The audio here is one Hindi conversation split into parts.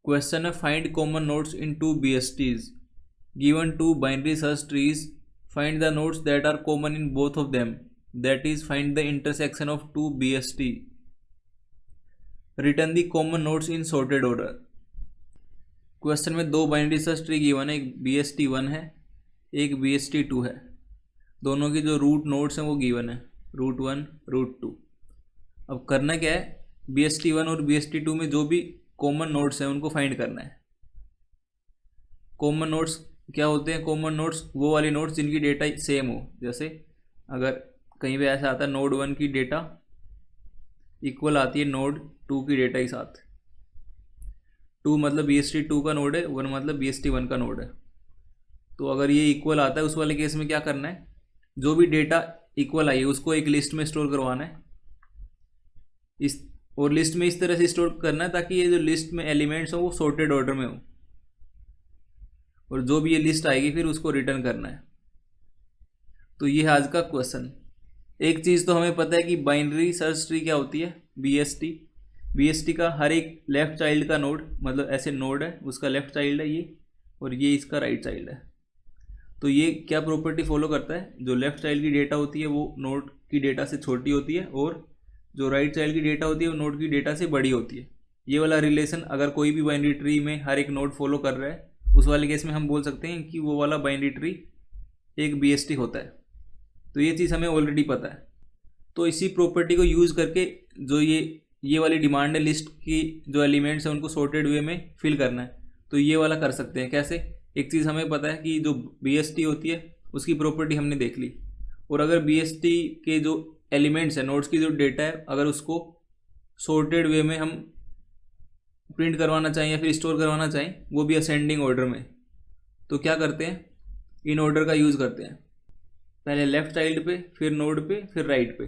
क्वेश्चन है find common nodes in two BSTs given two binary search trees. Find the nodes that are common in both of them, that is find the intersection of two BST. Return the common nodes in sorted order. Question में दो बाइनरी सर्च ट्री गिवन है, एक BST1 है एक BST2 है. दोनों की जो रूट नोड्स हैं वो गिवन है, रूट 1 रूट 2. अब करना क्या है, BST1 और BST2 में जो भी कॉमन नोड्स हैं उनको फाइंड करना है. कॉमन नोड्स क्या होते हैं? कॉमन नोड्स वो वाले नोड्स जिनकी डेटा सेम हो. जैसे अगर कहीं पे ऐसा आता है नोड 1 की डेटा इक्वल आती है नोड 2 की डेटा के साथ. 2 मतलब BST2 का नोड है, 1 मतलब BST1 का नोड है. तो अगर ये इक्वल आता है उस वाले केस में क्या करना है, जो भी डेटा इक्वल आई है उसको एक लिस्ट में स्टोर करवाना है. और लिस्ट में इस तरह से स्टोर करना है ताकि ये जो लिस्ट में एलिमेंट्स हो वो सॉर्टेड ऑर्डर में हो, और जो भी ये लिस्ट आएगी फिर उसको रिटर्न करना है. तो ये है आज का क्वेश्चन. एक चीज़ तो हमें पता है कि बाइनरी सर्च ट्री क्या होती है, BST का हर एक लेफ्ट चाइल्ड का नोड, मतलब ऐसे नोड है उसका लेफ्ट चाइल्ड है ये, और ये इसका राइट चाइल्ड है. तो ये क्या प्रॉपर्टी फॉलो करता है, जो लेफ्ट चाइल्ड की डेटा होती है वो नोड की डेटा से छोटी होती है, और जो राइट चाइल्ड की डेटा होती है वो नोड की डेटा से बड़ी होती है. ये वाला रिलेशन अगर कोई भी बाइनरी ट्री में हर एक नोड फॉलो कर रहा है उस वाले केस में हम बोल सकते हैं कि वो वाला बाइनरी ट्री एक BST होता है. तो ये चीज़ हमें ऑलरेडी पता है. तो इसी प्रॉपर्टी को यूज़ करके जो ये वाली डिमांड है, लिस्ट की जो एलिमेंट्स हैं उनको सॉर्टेड वे में फिल करना है, तो ये वाला कर सकते हैं. कैसे? एक चीज़ हमें पता है कि जो BST होती है उसकी प्रॉपर्टी हमने देख ली, और अगर BST के जो एलिमेंट्स है, नोड्स की जो डेटा है, अगर उसको सॉर्टेड वे में हम प्रिंट करवाना चाहें या फिर स्टोर करवाना चाहें, वो भी असेंडिंग ऑर्डर में, तो क्या करते हैं, इन ऑर्डर का यूज़ करते हैं. पहले लेफ्ट चाइल्ड पे, फिर नोड पे, फिर राइट पे.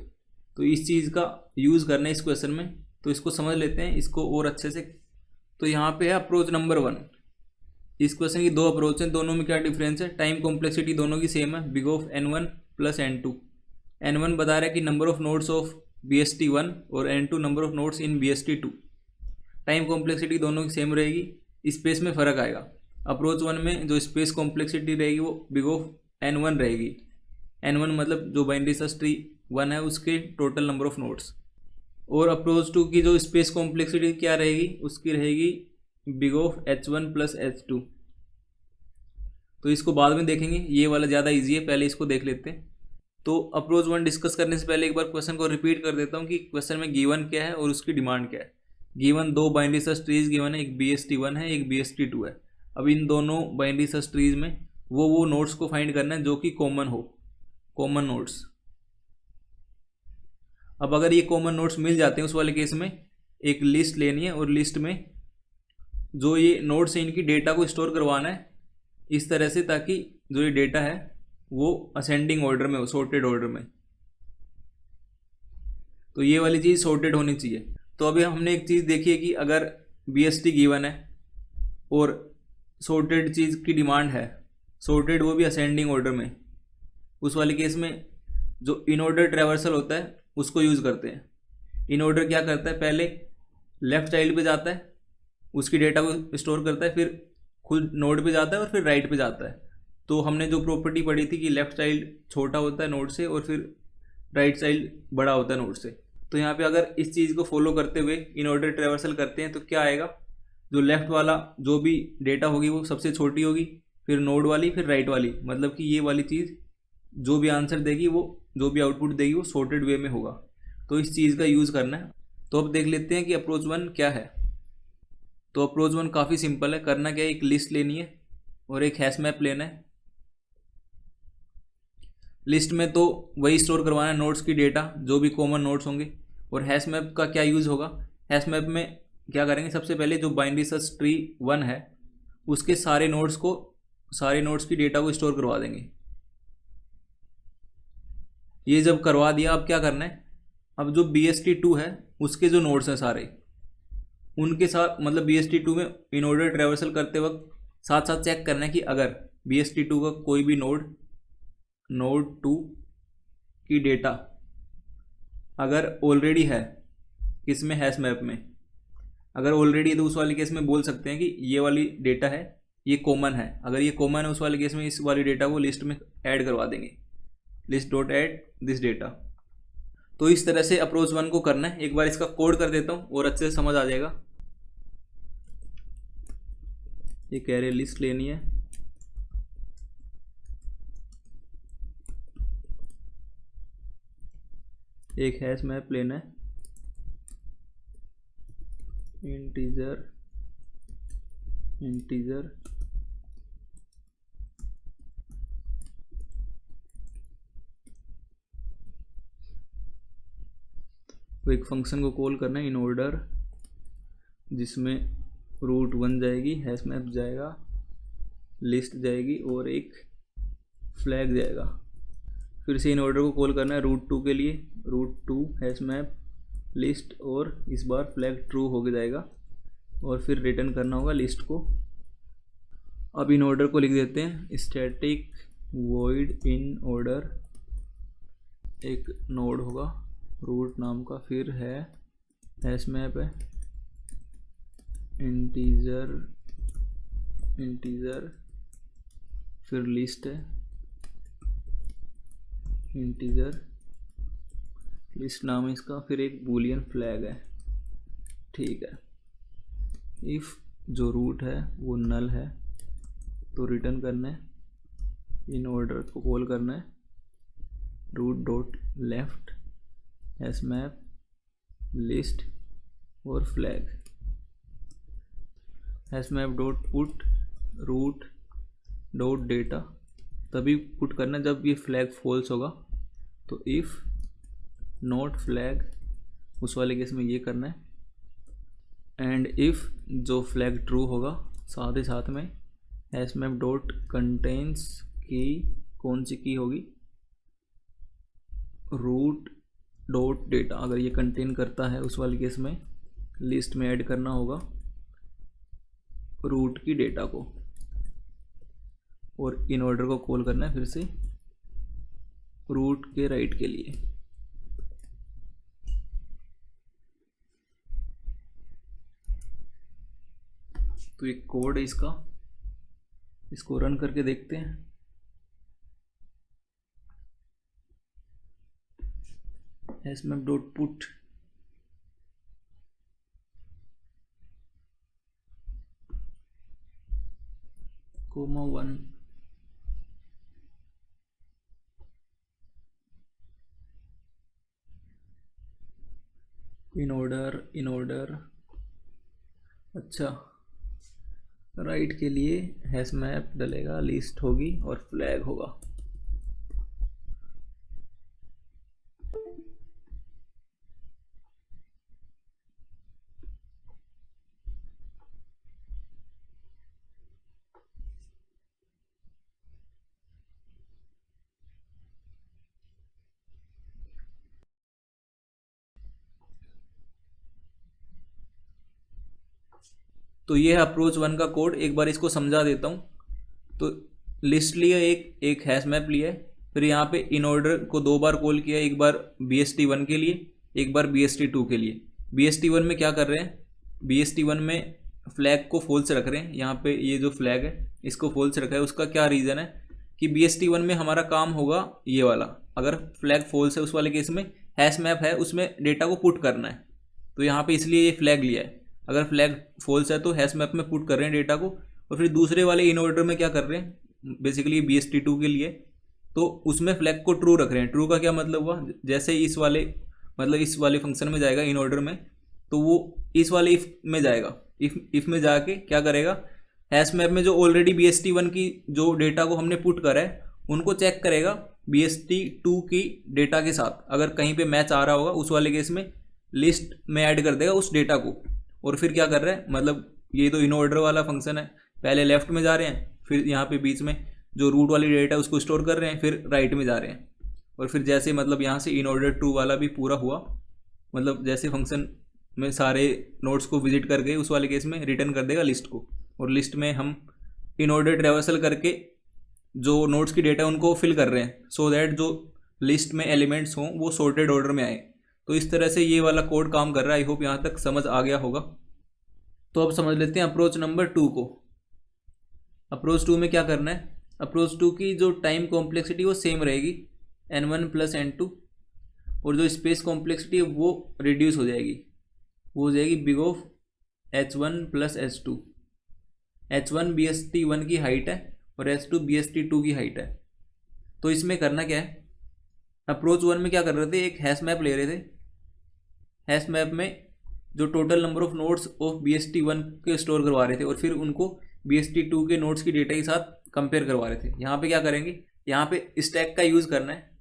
तो इस चीज़ का यूज़ करना है इस क्वेश्चन में, तो इसको समझ लेते हैं इसको और अच्छे से. तो यहाँ पे है अप्रोच नंबर 1. इस क्वेश्चन की दो अप्रोच हैं, दोनों में क्या डिफरेंस है, टाइम कॉम्प्लेक्सिटी दोनों की सेम है, big of N1 plus N2. N1 बता रहा है कि number of nodes of BST1 और N2 number of nodes in BST2. Time complexity दोनों की सेम रहेगी, स्पेस में फ़र्क आएगा. अप्रोच 1 में जो स्पेस कॉम्प्लेक्सिटी रहेगी वो बिग ऑफ N1 रहेगी. N1 मतलब जो बाइनरी सर्च ट्री 1 है उसके टोटल नंबर ऑफ नोड्स. और अप्रोच 2 की जो स्पेस कॉम्प्लेक्सिटी क्या रहेगी, उसकी रहेगी big of H1 plus H2. तो इसको बाद में देखेंगे, ये वाला ज़्यादा ईजी है, पहले इसको देख लेते हैं. तो अप्रोच 1 डिस्कस करने से पहले एक बार क्वेश्चन को रिपीट कर देता हूँ कि क्वेश्चन में गिवन क्या है और उसकी डिमांड क्या है. गिवन दो बाइनरी सर्च ट्रीज गिवन है, एक BST1 है एक BST2 है. अब इन दोनों बाइनरी सर्च ट्रीज में वो नोड्स को फाइंड करना है जो कि कॉमन हो, कॉमन नोड्स. अब अगर ये कॉमन नोड्स मिल जाते हैं उस वाले केस में एक लिस्ट लेनी है, और लिस्ट में जो ये नोड्स हैं इनकी डेटा को स्टोर करवाना है इस तरह से ताकि जो ये डेटा है वो असेंडिंग ऑर्डर में हो, सॉर्टेड ऑर्डर में. तो ये वाली चीज़ सॉर्टेड होनी चाहिए. तो अभी हमने एक चीज़ देखी है कि अगर BST गिवन है और सॉर्टेड चीज़ की डिमांड है, सॉर्टेड वो भी असेंडिंग ऑर्डर में, उस वाले केस में जो इन ऑर्डर ट्रैवर्सल होता है उसको यूज़ करते हैं. इन ऑर्डर क्या करता है, पहले लेफ्ट चाइल्ड पे जाता है, उसकी डेटा को स्टोर करता है, फिर खुद नोड पे जाता है और फिर राइट पे जाता है. तो हमने जो प्रॉपर्टी पढ़ी थी कि लेफ्ट चाइल्ड छोटा होता है नोड से और फिर राइट चाइल्ड बड़ा होता है नोड से. तो यहाँ पे अगर इस चीज़ को फॉलो करते हुए इन ऑर्डर ट्रैवर्सल करते हैं तो क्या आएगा, जो लेफ्ट वाला जो भी डेटा होगी वो सबसे छोटी होगी, फिर नोड वाली, फिर राइट वाली. मतलब कि ये वाली चीज़ जो भी आंसर देगी, वो जो भी आउटपुट देगी वो सॉर्टेड वे में होगा. तो इस चीज़ का यूज़ करना है. तो अब देख लेते हैं कि अप्रोच 1 क्या है. तो अप्रोच 1 काफ़ी सिंपल है. करना क्या है, एक लिस्ट लेनी है और एक हैश मैप लेना है. लिस्ट में तो वही स्टोर करवाना है नोड्स की डेटा जो भी कॉमन नोड्स होंगे. और हैश मैप का क्या यूज़ होगा, हैश मैप में क्या करेंगे, सबसे पहले जो बाइनरी सर्च ट्री 1 है उसके सारे नोड्स की डेटा को स्टोर करवा देंगे. ये जब करवा दिया, अब क्या करना है, अब जो BST2 है उसके जो नोड्स हैं सारे, उनके साथ मतलब BST2 में इन ऑर्डर ट्रैवर्सल करते वक्त साथ साथ चेक करना है कि अगर BST2 का कोई भी नोड 2 की डेटा अगर ऑलरेडी है किसमें, हैश मैप में, अगर ऑलरेडी है तो उस वाले केस में बोल सकते हैं कि ये वाली डेटा है, ये कॉमन है। अगर ये कॉमन है उस वाले केस में इस वाली डेटा को लिस्ट में ऐड करवा देंगे, list dot add this data. तो इस तरह से अप्रोच 1 को करना है। एक बार इसका कोड कर देता हूँ और अच्छे से समझ आ जाएगा। एक एरे लिस्ट लेनी है, एक हैश मैप लेना है, इंटीजर तो एक फंक्शन को कॉल करना है इन ऑर्डर, जिसमें रूट 1 जाएगी, हैश मैप जाएगा, लिस्ट जाएगी और एक फ्लैग जाएगा। फिर से इन ऑर्डर को कॉल करना है रूट 2 के लिए, रूट 2 हैश मैप लिस्ट और इस बार फ्लैग ट्रू हो जाएगा और फिर रिटर्न करना होगा लिस्ट को। अब इन ऑर्डर को लिख देते हैं स्टैटिक वॉइड इन ऑर्डर, एक नोड होगा रूट नाम का, फिर है हैश मैप है, इंटीजर फिर लिस्ट है, इंटीजर लिस्ट नाम है इसका, फिर एक बूलियन फ्लैग है। ठीक है, इफ़ जो रूट है वो नल है तो रिटर्न करना है, इन ऑर्डर को कॉल करना है root dot left hash map list और flag, hash map dot put root dot data, तभी पुट करना जब ये फ्लैग फॉल्स होगा। तो इफ़ नॉट फ्लैग उस वाले केस में ये करना है, एंड इफ़ जो फ्लैग ट्रू होगा साथ ही साथ में हैश मैप डॉट कंटेन्स की, कौन सी की होगी, रूट डॉट डेटा, अगर ये कंटेन करता है उस वाले केस में लिस्ट में ऐड करना होगा रूट की डेटा को, और इन ऑर्डर को कॉल करना है फिर से रूट के राइट के लिए। तो एक कोड है इसका, इसको रन करके देखते हैं। हैशमैप डॉट पुट (1) इन ऑर्डर अच्छा राइट के लिए हैश मैप डलेगा, लिस्ट होगी और फ्लैग होगा। तो ये है अप्रोच 1 का कोड। एक बार इसको समझा देता हूँ। तो लिस्ट लिया, एक हैश मैप लिया है, फिर यहाँ पे इन ऑर्डर को 2 बार कॉल किया, एक बार BST1 के लिए, एक बार BST2 के लिए। BST1 में क्या कर रहे हैं, BST1 में फ्लैग को फॉल्स रख रहे हैं। यहाँ पे ये जो फ्लैग है इसको फॉल्स रखा है। उसका क्या रीज़न है कि BST1 में हमारा काम होगा ये वाला, अगर फ्लैग फॉल्स है उस वाले केस में हैश मैप है उसमें डेटा को पुट करना है, तो यहाँ पे इसलिए ये फ्लैग लिया है। अगर फ्लैग फॉल्स है तो हैश मैप में पुट कर रहे हैं डेटा को। और फिर दूसरे वाले इन ऑर्डर में क्या कर रहे हैं, बेसिकली BST2 के लिए, तो उसमें फ्लैग को ट्रू रख रहे हैं। ट्रू का क्या मतलब हुआ, जैसे इस वाले फंक्शन में जाएगा इन ऑर्डर में, तो वो इस वाले इफ़ में जाएगा। इफ़ में जाके क्या करेगा, हैश मैप में जो ऑलरेडी BST1 की जो डेटा को हमने पुट करा है उनको चेक करेगा BST2 की डेटा के साथ। अगर कहीं पे मैच आ रहा होगा उस वाले केस में लिस्ट में ऐड कर देगा उस डेटा को। और फिर क्या कर रहा है, मतलब ये तो इन ऑर्डर वाला फंक्शन है, पहले लेफ्ट में जा रहे हैं, फिर यहाँ पे बीच में जो रूट वाली डेटा है उसको स्टोर कर रहे हैं, फिर राइट में जा रहे हैं। और फिर जैसे मतलब यहाँ से इन ऑर्डर 2 वाला भी पूरा हुआ, मतलब जैसे फंक्शन में सारे नोड्स को विजिट कर गए उस वाले केस में रिटर्न कर देगा लिस्ट को। और लिस्ट में हम इन ऑर्डर ट्रेवर्सल करके जो नोड्स की डेटा उनको फिल कर रहे हैं, सो दैट जो लिस्ट में एलिमेंट्स हों वो सॉर्टेड ऑर्डर में आए। तो इस तरह से ये वाला कोड काम कर रहा है। आई होप यहाँ तक समझ आ गया होगा। तो अब समझ लेते हैं अप्रोच नंबर 2 को। अप्रोच 2 में क्या करना है, अप्रोच 2 की जो टाइम कॉम्प्लेक्सिटी वो सेम रहेगी n1 प्लस n2, और जो स्पेस कॉम्प्लेक्सिटी है वो रिड्यूस हो जाएगी, वो हो जाएगी big of h1 plus h2। h1 BST1 की हाइट है और h2 BST2 की हाइट है। तो इसमें करना क्या है, अप्रोच 1 में क्या कर रहे थे, एक हैश मैप ले रहे थे। हैश मैप में जो total number of nodes of BST1 के स्टोर करवा रहे थे और फिर उनको BST2 के नोड्स की डेटा के साथ कंपेयर करवा रहे थे। यहाँ पे क्या करेंगे, यहाँ पे स्टैक का यूज़ करना है।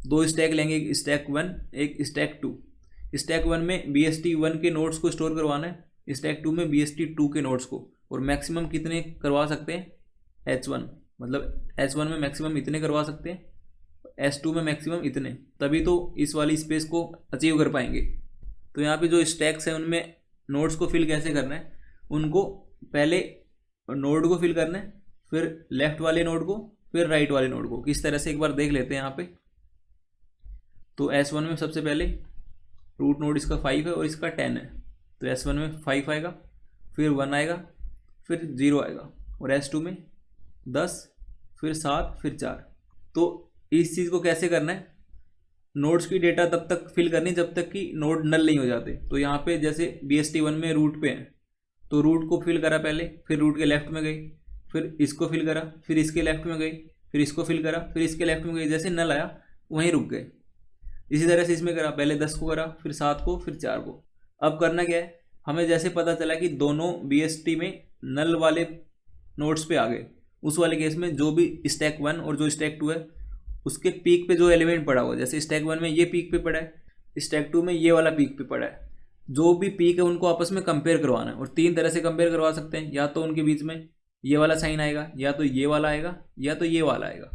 2 स्टैक लेंगे, एक स्टैक 1 एक स्टैक 2। स्टैक 1 में BST1 के नोड्स को स्टोर करवाना है, स्टैक 2 में BST2 के नोड्स को, और मैक्सिमम कितने करवा सकते हैं, H1, मतलब H1 में मैक्सिमम इतने करवा सकते हैं, S2 में मैक्सिमम इतने, तभी तो इस वाली स्पेस को अचीव कर पाएंगे। तो यहाँ पे जो स्टैक्स हैं उनमें नोड्स को फिल कैसे करना है, उनको पहले नोड को फिल करना है, फिर लेफ्ट वाले नोड को, फिर राइट वाले नोड को। किस तरह से एक बार देख लेते हैं यहाँ पे। तो S1 में सबसे पहले रूट नोड इसका 5 है और इसका 10 है, तो S1 में 5 आएगा, फिर 1 आएगा, फिर 0 आएगा, और S2 में 10, फिर 7, फिर 4। तो इस चीज़ को कैसे करना है, नोड्स की डेटा तब तक फिल करनी जब तक कि नोड नल नहीं हो जाते। तो यहाँ पे जैसे BST1 में रूट पे है, तो रूट को फिल करा पहले, फिर रूट के लेफ्ट में गई, फिर इसको फिल करा, फिर इसके लेफ्ट में गई, फिर इसको फिल करा, फिर इसके लेफ्ट में गई, जैसे नल आया वहीं रुक गए। इसी तरह से इसमें करा, पहले 10 को करा, फिर 7 को, फिर 4 को। अब करना क्या है, हमें जैसे पता चला कि दोनों BST में नल वाले नोड्स पे आ गए, उस वाले केस में जो भी स्टैक 1 और जो स्टैक 2 है उसके पीक पे जो एलिमेंट पड़ा हुआ, जैसे स्टैक 1 में ये पीक पे पड़ा है, स्टैक 2 में ये वाला पीक पे पड़ा है, जो भी पीक है उनको आपस में कंपेयर करवाना है। और 3 तरह से कंपेयर करवा सकते हैं, या तो उनके बीच में ये वाला साइन आएगा, या तो ये वाला आएगा, या तो ये वाला आएगा।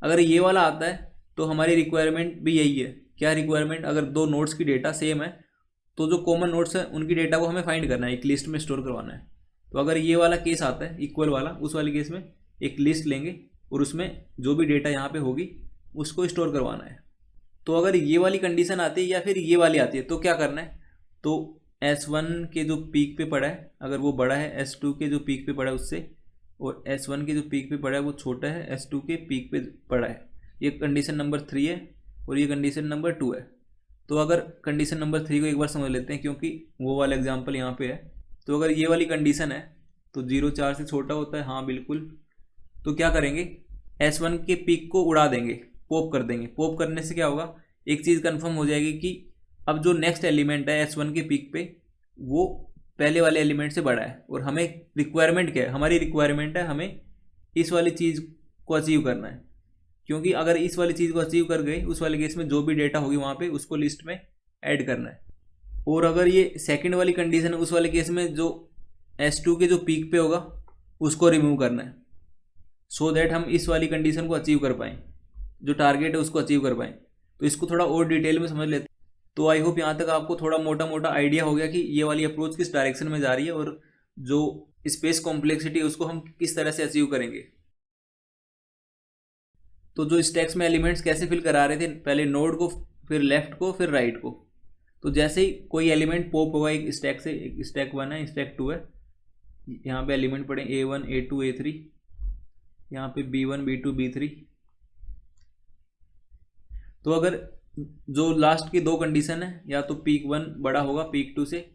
अगर ये वाला आता है तो हमारी रिक्वायरमेंट भी यही है। क्या रिक्वायरमेंट, अगर 2 नोड्स की डेटा सेम है तो जो कॉमन नोड्स हैं उनकी डेटा को हमें फाइंड करना है, एक लिस्ट में स्टोर करवाना है। तो अगर ये वाला केस आता है इक्वल वाला, उस वाले केस में एक लिस्ट लेंगे और उसमें जो भी डेटा यहाँ पे होगी उसको स्टोर करवाना है। तो अगर ये वाली कंडीशन आती है या फिर ये वाली आती है तो क्या करना है, तो S1 के जो पीक पे पड़ा है अगर वो बड़ा है S2 के जो पीक पे पड़ा है उससे, और S1 के जो पीक पे पड़ा है वो छोटा है S2 के पीक पे पड़ा है, ये कंडीशन नंबर 3 है और ये कंडीशन नंबर 2 है। तो अगर कंडीशन नंबर 3 को एक बार समझ लेते हैं क्योंकि वो वाला एग्जाम्पल यहाँ पे है। तो अगर ये वाली कंडीशन है तो 0 4 से छोटा होता है, हाँ बिल्कुल। तो क्या करेंगे, S1 के पीक को उड़ा देंगे, पॉप कर देंगे। पॉप करने से क्या होगा, एक चीज़ कंफर्म हो जाएगी कि अब जो नेक्स्ट एलिमेंट है S1 के पीक पे वो पहले वाले एलिमेंट से बड़ा है। और हमें रिक्वायरमेंट क्या है, हमारी रिक्वायरमेंट है हमें इस वाली चीज़ को अचीव करना है, क्योंकि अगर इस वाली चीज़ को अचीव कर गए उस वाले केस में जो भी डेटा होगी वहाँ पे उसको लिस्ट में ऐड करना है। और अगर ये सेकंड वाली कंडीशन है उस वाले केस में जो S2 के जो पीक पे होगा उसको रिमूव करना है, सो दैट हम इस वाली कंडीशन को अचीव कर पाएँ, जो टारगेट है उसको अचीव कर पाएँ। तो इसको थोड़ा और डिटेल में समझ लेते हैं। तो आई होप यहाँ तक आपको थोड़ा मोटा मोटा आइडिया हो गया कि ये वाली अप्रोच किस डायरेक्शन में जा रही है और जो स्पेस कॉम्प्लेक्सिटी उसको हम किस तरह से अचीव करेंगे। तो जो स्टैक्स में एलिमेंट्स कैसे फिल करा रहे थे, पहले नोड को, फिर लेफ्ट को, फिर राइट को। तो जैसे ही कोई एलिमेंट पॉप होगा एक स्टैक से, एक स्टैक 1 है स्टैक 2 है, यहाँ पे एलिमेंट पड़े A1 A2 A3, यहाँ पे B1 B2 B3। तो अगर जो लास्ट की 2 कंडीशन है, या तो पीक 1 बड़ा होगा पीक 2 से,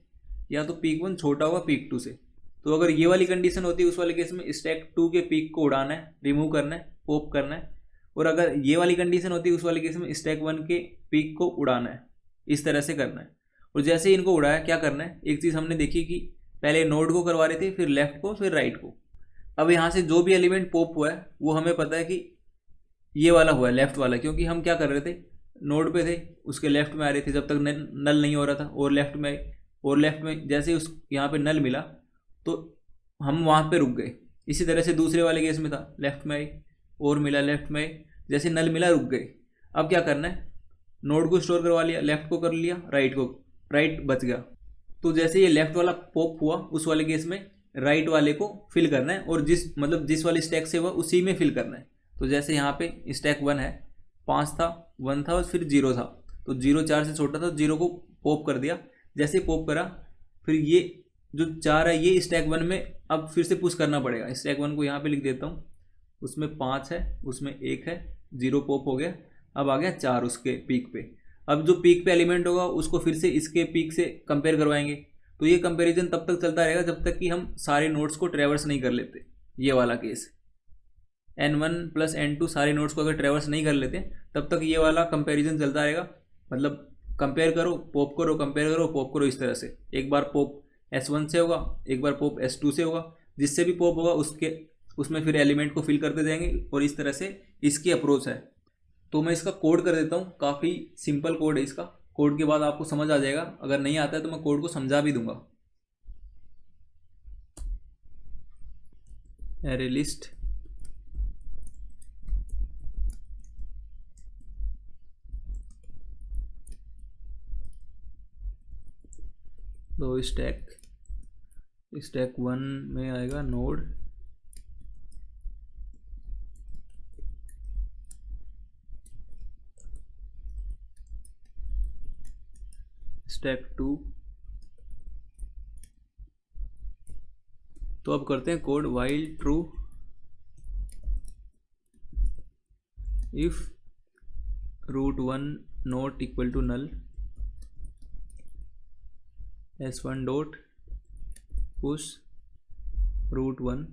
या तो पीक 1 छोटा होगा पीक 2 से। तो अगर ये वाली कंडीशन होती है उस वाले केस में स्टैक 2 के पीक को उड़ाना है, रिमूव करना है, पॉप करना है। और अगर ये वाली कंडीशन होती है उस वाले केस में स्टैक 1 के पीक को उड़ाना है, इस तरह से करना है। और जैसे ही इनको उड़ाया क्या करना है, एक चीज़ हमने देखी कि पहले नोड को करवा रहे थे, फिर लेफ्ट को, फिर राइट को। अब यहाँ से जो भी एलिमेंट पॉप हुआ है वो हमें पता है कि ये वाला हुआ है लेफ्ट वाला, क्योंकि हम क्या कर रहे थे, नोड पे थे, उसके लेफ्ट में आ रहे थे जब तक नल नहीं हो रहा था, और लेफ्ट में जैसे ही उस यहाँ पे नल मिला तो हम वहाँ पे रुक गए। इसी तरह से दूसरे वाले केस में था, लेफ्ट में आई और मिला, लेफ्ट में जैसे नल मिला रुक गए। अब क्या करना है, नोड को स्टोर करवा लिया, लेफ्ट को कर लिया, राइट बच गया। तो जैसे ये लेफ्ट वाला पॉप हुआ उस वाले केस में राइट वाले को फिल करना है, और जिस वाली स्टैक से हुआ उसी में फिल करना है। तो जैसे यहाँ पे स्टैक 1 है, 5 था, 1 था और फिर 0 था, तो 0 4 से छोटा था, 0 को पॉप कर दिया। जैसे पॉप करा फिर ये जो 4 है ये स्टैक 1 में अब फिर से पुश करना पड़ेगा। स्टैक 1 को यहाँ पे लिख देता हूँ, उसमें 5 है, उसमें 1 है, 0 पॉप हो गया। अब आ गया 4 उसके पीक पे। अब जो पीक पे एलिमेंट होगा उसको फिर से इसके पीक से कंपेयर करवाएंगे। तो ये कंपैरिजन तब तक चलता रहेगा जब तक कि हम सारे नोड्स को ट्रैवर्स नहीं कर लेते। ये वाला केस N1 + N2 सारे नोड्स को अगर ट्रैवर्स नहीं कर लेते तब तक ये वाला कंपैरिजन चलता रहेगा। मतलब कंपेयर करो, पॉप करो, कंपेयर करो, पॉप करो, इस तरह से। एक बार पॉप S1 से होगा, एक बार पॉप S2 से होगा, जिससे भी पॉप होगा उसमें फिर एलिमेंट को फिल करते जाएंगे। और इस तरह से इसकी अप्रोच है। तो मैं इसका कोड कर देता हूँ, काफ़ी सिंपल कोड है इसका। कोड के बाद आपको समझ आ जाएगा, अगर नहीं आता है तो मैं कोड को समझा भी दूंगा। एरे लिस्ट तो स्टैक 1 में आएगा नोड, स्टैक 2। तो अब करते हैं code. While true if root1 not equal to null, S1 dot push root1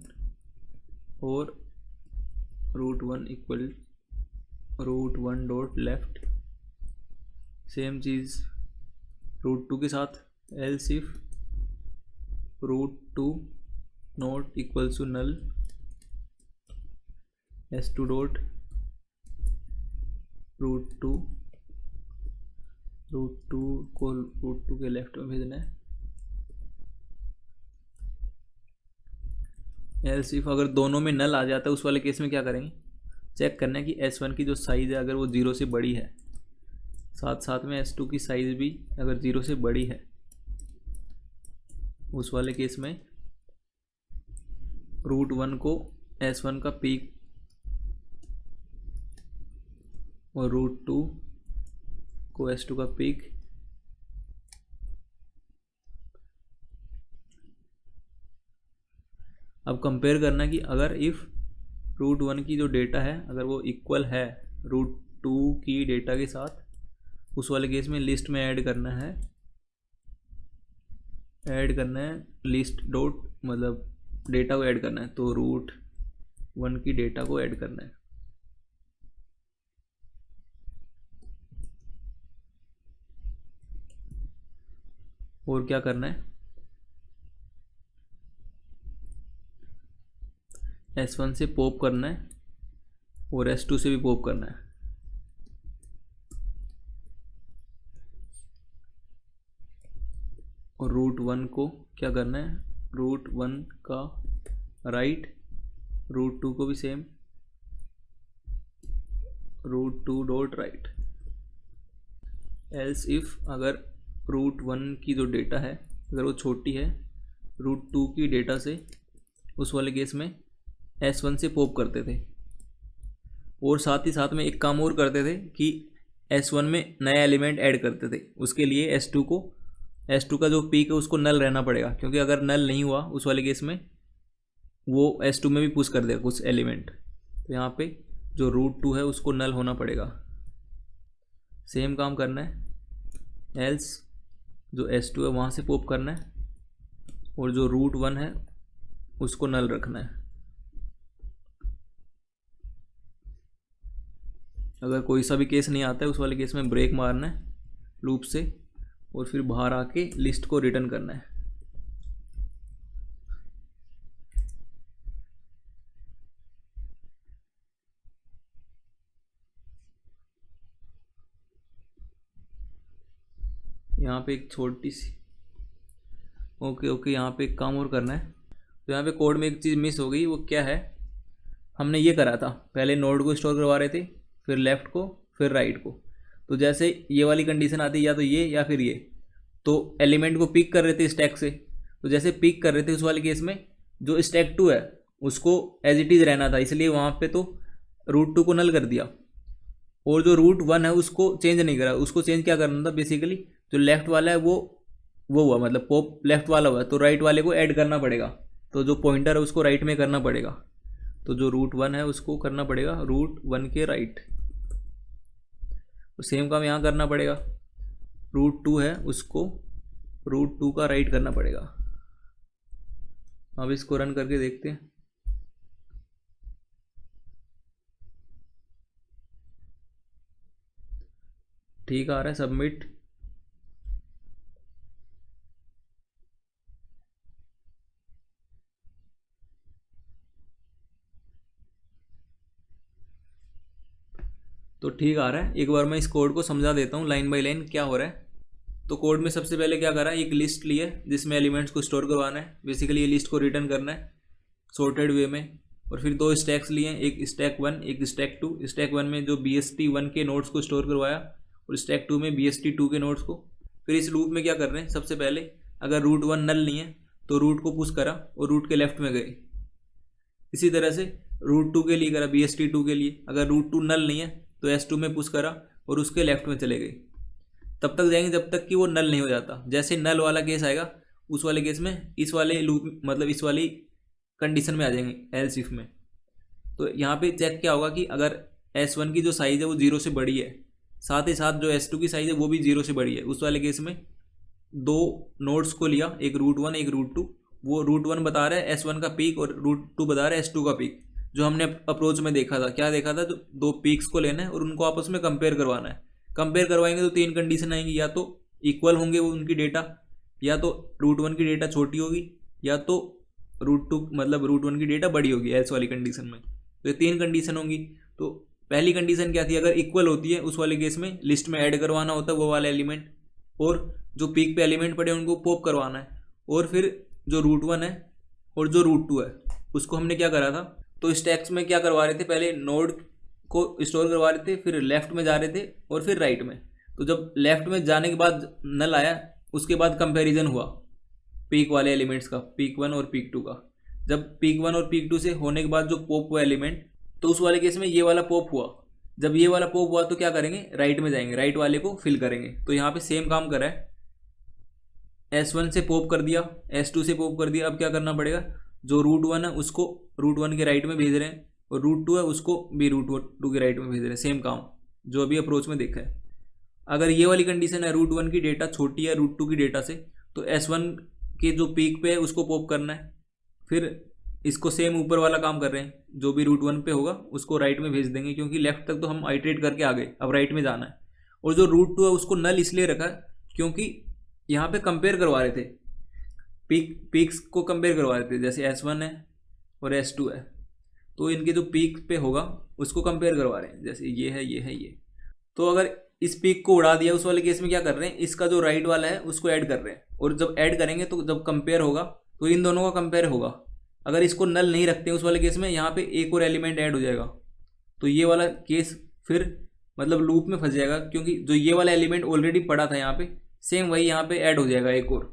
और root1 डॉट लेफ्ट। सेम चीज़ root2 के साथ, else if root2 not equals to null, S2 dot root2 को root2 के लेफ्ट में भेजना है। एल्स इफ अगर दोनों में नल आ जाता है उस वाले केस में क्या करेंगे, चेक करना है कि S1 की जो साइज़ है अगर वो 0 से बड़ी है, साथ साथ में S2 की साइज़ भी अगर 0 से बड़ी है, उस वाले केस में root1 को S1 का पीक और root2 को S2 का पीक अब कंपेयर करना कि अगर इफ़ root1 की जो डेटा है अगर वो इक्वल है root2 की डेटा के साथ, उस वाले केस में लिस्ट में ऐड करना है लिस्ट डॉट, मतलब डेटा को ऐड करना है। तो root1 की डेटा को ऐड करना है। और क्या करना है, S1 से पॉप करना है और S2 से भी पॉप करना है। और root1 को क्या करना है, root1 का राइट, root2 को भी same, root2 dot right. Else if अगर root1 की जो डेटा है अगर वो छोटी है root2 की डेटा से, उस वाले केस में S1 से पॉप करते थे। और साथ ही साथ में एक काम और करते थे कि S1 में नया एलिमेंट ऐड करते थे। उसके लिए S2 का जो पीक है उसको नल रहना पड़ेगा, क्योंकि अगर नल नहीं हुआ उस वाले केस में वो S2 में भी पुश कर देगा कुछ एलिमेंट। तो यहाँ पे जो root2 है उसको नल होना पड़ेगा। सेम काम करना है, एल्स जो S2 है वहाँ से पॉप करना है और जो root1 है उसको नल रखना है। अगर कोई सा भी केस नहीं आता है उस वाले केस में ब्रेक मारना है लूप से और फिर बाहर आके लिस्ट को रिटर्न करना है। यहाँ पे एक छोटी सी ओके यहाँ पे एक काम और करना है। तो यहाँ पे कोड में एक चीज़ मिस हो गई, वो क्या है, हमने ये करा था पहले नोड को स्टोर करवा रहे थे, फिर लेफ़्ट को, फिर राइट को। तो जैसे ये वाली कंडीशन आती या तो ये या फिर ये, तो एलिमेंट को पिक कर रहे थे स्टैक से। तो जैसे पिक कर रहे थे उस वाले केस में जो स्टैक 2 है उसको एज इट इज़ रहना था, इसलिए वहाँ पे तो root2 को नल कर दिया। और जो root1 है उसको चेंज नहीं करा, उसको चेंज क्या करना था, बेसिकली जो लेफ़्ट वाला है वो वो हुआ, मतलब पॉप लेफ्ट वाला हुआ, तो राइट वाले को ऐड करना पड़ेगा। तो जो पॉइंटर है उसको राइट में करना पड़ेगा। तो जो रूट 1 है उसको करना पड़ेगा रूट 1 के राइट। तो सेम काम यहाँ करना पड़ेगा। रूट 2 है उसको रूट 2 का राइट करना पड़ेगा। अब इसको रन करके देखते हैं। ठीक आ रहा है, सबमिट। तो ठीक आ रहा है। एक बार मैं इस कोड को समझा देता हूँ लाइन बाय लाइन क्या हो रहा है। तो कोड में सबसे पहले क्या करा, एक लिस्ट ली है जिसमें एलिमेंट्स को स्टोर करवाना है। बेसिकली ये लिस्ट को रिटर्न करना है सॉर्टेड वे में। और फिर 2 स्टैक्स लिए हैं, एक स्टैक 1 एक स्टैक 2। स्टैक 1 में जो BST 1 के नोड्स को स्टोर करवाया और स्टैक 2 में BST 2 के नोड्स को। फिर इस लूप में क्या कर रहे हैं, सबसे पहले अगर रूट 1 नल नहीं है तो रूट को पुश करा और रूट के लेफ्ट में गए। इसी तरह से रूट 2 के लिए करा, BST 2 के लिए अगर रूट 2 नल नहीं है तो S2 में पुश करा और उसके लेफ्ट में चले गए। तब तक जाएंगे जब तक कि वो नल नहीं हो जाता। जैसे नल वाला केस आएगा उस वाले केस में इस वाले लूप मतलब इस वाली कंडीशन में आ जाएंगे एल्स इफ में। तो यहाँ पे चेक क्या होगा कि अगर S1 की जो साइज़ है वो 0 से बड़ी है, साथ ही साथ जो S2 की साइज़ है वो भी 0 से बड़ी है, उस वाले केस में 2 नोड्स को लिया, एक रूट 1 एक रूट 2। वो रूट 1 बता रहा है S1 का पीक और रूट 2 बता रहा है S2 का पीक। जो हमने अप्रोच में देखा था, क्या देखा था, जो 2 पीक्स को लेना है और उनको आपस में कंपेयर करवाना है। कंपेयर करवाएंगे तो 3 कंडीशन आएंगी, या तो इक्वल होंगे वो उनकी डेटा, या तो रूट 1 की डेटा छोटी होगी, या तो रूट 2 मतलब रूट 1 की डेटा बड़ी होगी एल्स वाली कंडीशन में। तो ये 3 कंडीशन होंगी। तो पहली कंडीशन क्या थी, अगर इक्वल होती है उस वाले केस में लिस्ट में ऐड करवाना होता है वो वाला एलिमेंट, और जो पीक पे एलिमेंट पड़े उनको पॉप करवाना है। और फिर जो रूट 1 है और जो रूट 2 है उसको हमने क्या करा था, तो स्टैक्स में क्या करवा रहे थे, पहले नोड को स्टोर करवा रहे थे, फिर लेफ्ट में जा रहे थे और फिर राइट में। तो जब लेफ्ट में जाने के बाद नल आया उसके बाद कंपैरिजन हुआ पीक वाले एलिमेंट्स का, पीक 1 और पीक 2 का। जब पीक 1 और पीक 2 से होने के बाद जो पॉप हुआ एलिमेंट, तो उस वाले केस में ये वाला पॉप हुआ। जब ये वाला पॉप हुआ तो क्या करेंगे, राइट में जाएंगे, राइट वाले को फिल करेंगे। तो यहाँ पे सेम काम करा है, S1 से पॉप कर दिया, S2 से पॉप कर दिया। अब क्या करना पड़ेगा, जो रूट 1 है उसको रूट 1 के राइट में भेज रहे हैं और रूट 2 है उसको भी रूट 2 के राइट में भेज रहे हैं। सेम काम जो अभी अप्रोच में देखा है। अगर ये वाली कंडीशन है, रूट 1 की डेटा छोटी है रूट 2 की डेटा से, तो S1 के जो पीक पे है उसको पॉप करना है। फिर इसको सेम ऊपर वाला काम कर रहे हैं, जो भी रूट 1 पे होगा उसको राइट में भेज देंगे, क्योंकि लेफ्ट तक तो हम आइट्रेट करके आ गए, अब राइट में जाना है। और जो रूट 2 है उसको नल इसलिए रखा है क्योंकि यहाँ पे कंपेयर करवा रहे थे, पीक्स को कंपेयर करवा रहे थे। जैसे S1 है और S2 है, तो इनके जो पीक पे होगा उसको कंपेयर करवा रहे हैं, जैसे ये है ये है ये। तो अगर इस पीक को उड़ा दिया उस वाले केस में क्या कर रहे हैं, इसका जो राइट वाला है उसको ऐड कर रहे हैं। और जब ऐड करेंगे तो जब कंपेयर होगा तो इन दोनों का कंपेयर होगा। अगर इसको नल नहीं रखते उस वाले केस में यहाँ पे एक और एलिमेंट ऐड हो जाएगा, तो ये वाला केस फिर मतलब लूप में फंस जाएगा, क्योंकि जो ये वाला एलिमेंट ऑलरेडी पड़ा था यहाँ पे, सेम वही यहाँ पे ऐड हो जाएगा एक और।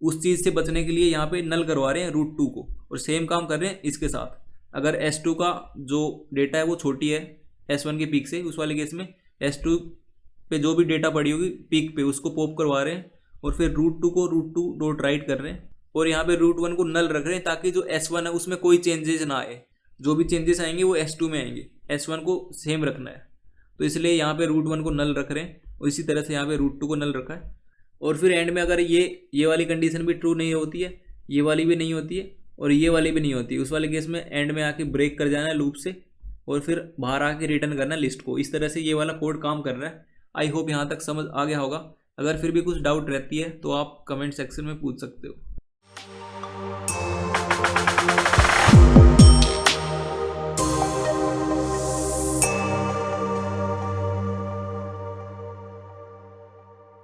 उस चीज़ से बचने के लिए यहाँ पे नल करवा रहे हैं रूट 2 को, और सेम काम कर रहे हैं इसके साथ। अगर S2 का जो डेटा है वो छोटी है S1 के पीक से, उस वाले केस में S2 पे जो भी डेटा पड़ी होगी पीक पे उसको पॉप करवा रहे हैं, और फिर रूट 2 को रूट 2 डॉट राइट कर रहे हैं, और यहाँ पे रूट 1 को नल रख रहे हैं ताकि जो S1 है उसमें कोई चेंजेस ना आए। जो भी चेंजेस आएंगे वो S2 में आएंगे, S1 को सेम रखना है। तो इसलिए यहाँ पे रूट 1 को नल रख रहे हैं, और इसी तरह से यहाँ पे रूट 2 को नल रखा है। और फिर एंड में अगर ये वाली कंडीशन भी ट्रू नहीं होती है, ये वाली भी नहीं होती है, और ये वाली भी नहीं होती, उस वाले केस में एंड में आके ब्रेक कर जाना है लूप से, और फिर बाहर आके रिटर्न करना है लिस्ट को। इस तरह से ये वाला कोड काम कर रहा है। आई होप यहाँ तक समझ आ गया होगा। अगर फिर भी कुछ डाउट रहती है तो आप कमेंट सेक्शन में पूछ सकते हो।